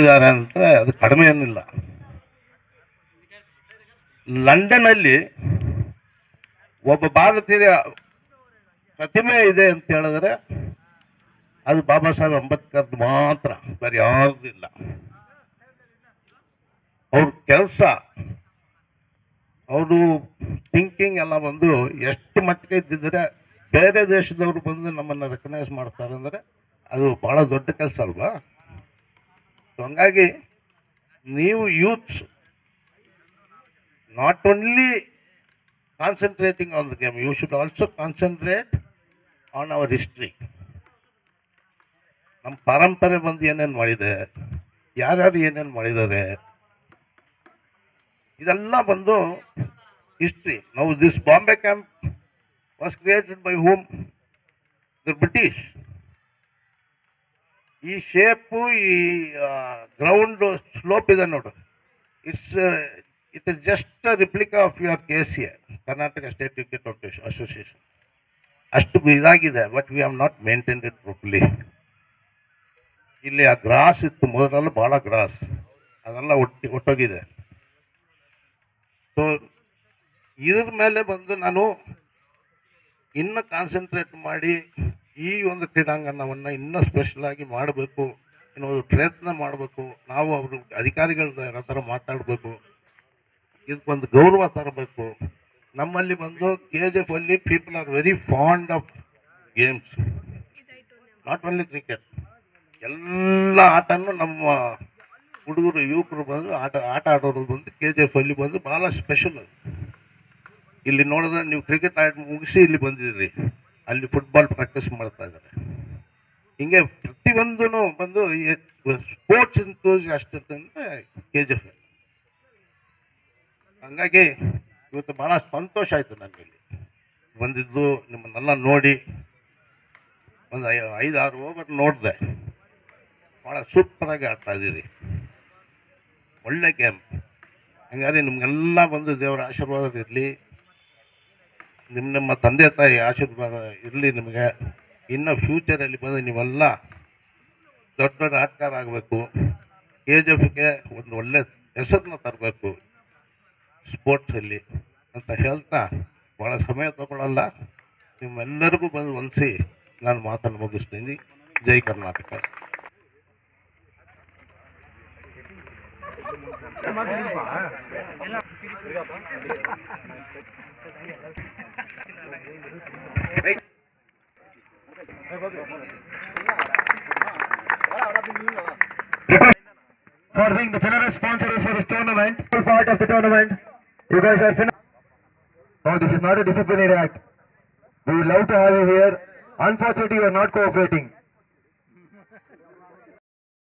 ಇದ್ದಾರೆ ಅಂದರೆ ಅದು ಕಡಿಮೆ ಏನಿಲ್ಲ. ಲಂಡನ್ನಲ್ಲಿ ಒಬ್ಬ ಭಾರತೀಯ ಪ್ರತಿಮೆ ಇದೆ ಅಂತ ಹೇಳಿದ್ರೆ ಅದು ಬಾಬಾ ಸಾಹೇಬ್ ಅಂಬೇಡ್ಕರ್ ಮಾತ್ರ, ಬೇರೆ ಯಾರ್ದು ಇಲ್ಲ. ಅವ್ರ ಕೆಲಸ, ಅವರು ಥಿಂಕಿಂಗ್ ಎಲ್ಲ ಬಂದು ಎಷ್ಟು ಮಟ್ಟಿಗೆ ಇದ್ದಿದ್ರೆ ಬೇರೆ ದೇಶದವರು ಬಂದು ನಮ್ಮನ್ನು ರೆಕಗ್ನೈಸ್ ಮಾಡ್ತಾರೆ ಅಂದರೆ ಅದು ಭಾಳ ದೊಡ್ಡ ಕೆಲಸ ಅಲ್ವಾ. ಹಂಗಾಗಿ ನೀವು youths not only concentrating on the game, you should also concentrate on our history. ನಮ್ಮ ಪರಂಪರೆ ಬಂದು ಏನೇನು ಮಾಡಿದೆ, ಯಾರ್ಯಾರು ಏನೇನು ಮಾಡಿದ್ದಾರೆ, ಇದೆಲ್ಲ ಬಂದು ಹಿಸ್ಟ್ರಿ. ನಾವು this Bombay camp was created by home? The British. ಈ ಶೇಪು, ಈ ಗ್ರೌಂಡ್ ಸ್ಲೋಪ್ ಇದೆ ನೋಡು, it is just replica of your KCA, Karnataka state cricket association. ಅಷ್ಟು ಇದಾಗಿದೆ, but we have not maintained it properly. ಇಲ್ಲಿ ಆ ಗ್ರಾಸ್ ಇತ್ತು ಮೊದಲೆಲ್ಲ, ಭಾಳ ಗ್ರಾಸ್, ಅದೆಲ್ಲ ಒಟ್ಟೋಗಿದೆ. ಸೊ ಇದ್ರ ಮೇಲೆ ಬಂದು ನಾನು ಇನ್ನೂ ಕಾನ್ಸಂಟ್ರೇಟ್ ಮಾಡಿ ಈ ಒಂದು ಕ್ರೀಡಾಂಗಣವನ್ನು ಇನ್ನೂ ಸ್ಪೆಷಲ್ ಆಗಿ ಮಾಡಬೇಕು ಅನ್ನೋದು ಪ್ರಯತ್ನ ಮಾಡಬೇಕು. ನಾವು ಅವರು ಅಧಿಕಾರಿಗಳ ಥರ ಮಾತಾಡಬೇಕು, ಇದಕ್ಕೊಂದು ಗೌರವ ತರಬೇಕು. ನಮ್ಮಲ್ಲಿ ಬಂದು KGF ಅಲ್ಲಿ people are very fond of games, not only cricket. ಎಲ್ಲ ಆಟನೂ ನಮ್ಮ ಹುಡುಗರು ಯುವಕರು ಬಂದು ಆಟ ಆಡೋರು ಬಂದು KGF ಅಲ್ಲಿ ಬಂದು ಭಾಳ ಸ್ಪೆಷಲ್. ಇಲ್ಲಿ ನೋಡಿದ್ರೆ ನೀವು ಕ್ರಿಕೆಟ್ ಆಟ ಮುಗಿಸಿ ಇಲ್ಲಿ ಬಂದಿದ್ದೀರಿ, ಅಲ್ಲಿ ಫುಟ್ಬಾಲ್ ಪ್ರಾಕ್ಟೀಸ್ ಮಾಡ್ತಾ ಇದ್ದಾರೆ. ಹಿಂಗೆ ಪ್ರತಿಯೊಂದೂ ಬಂದು ಸ್ಪೋರ್ಟ್ಸ್ ಎಂತೂಸಿಯಾಸ್ಟ್ ಇರ್ತಂದ್ರೆ KGF. ಹಂಗಾಗಿ ಇವತ್ತು ಭಾಳ ಸಂತೋಷ ಆಯಿತು ನನಗೆ ಇಲ್ಲಿ ಬಂದಿದ್ದು, ನಿಮ್ಮನ್ನೆಲ್ಲ ನೋಡಿ. ಒಂದು 5-6 ಓವರ್ ನೋಡಿದೆ, ಭಾಳ ಸೂಪರಾಗಿ ಆಡ್ತಾ ಇದ್ದೀರಿ, ಒಳ್ಳೆ ಗೇಮ್. ಹಂಗಾದ್ರೆ ನಿಮಗೆಲ್ಲ ಬಂದು ದೇವರ ಆಶೀರ್ವಾದ ಇರಲಿ, ನಿಮ್ಮ ತಂದೆ ತಾಯಿ ಆಶೀರ್ವಾದ ಇರಲಿ ನಿಮಗೆ. ಇನ್ನು ಫ್ಯೂಚರಲ್ಲಿ ಬಂದು ನೀವೆಲ್ಲ ದೊಡ್ಡ ದೊಡ್ಡ ಆಟಗಾರ ಆಗಬೇಕು, KGFಗೆ ಒಂದು ಒಳ್ಳೆ ಹೆಸರನ್ನ ತರಬೇಕು ಸ್ಪೋರ್ಟ್ಸಲ್ಲಿ ಅಂತ ಹೇಳ್ತಾ, ಭಾಳ ಸಮಯ ತಗೊಳ್ಳಲ್ಲ, ನಿಮ್ಮೆಲ್ಲರಿಗೂ ಬಂದು ಹೊಲಿಸಿ ನಾನು ಮಾತನ್ನು ಮುಗಿಸ್ತೀನಿ. ಜೈ Karnataka. For being the generous sponsors for this tournament, part of the tournament, you guys are finished. Oh, this is not a disciplinary act. We would love to have you here. Unfortunately, you are not cooperating.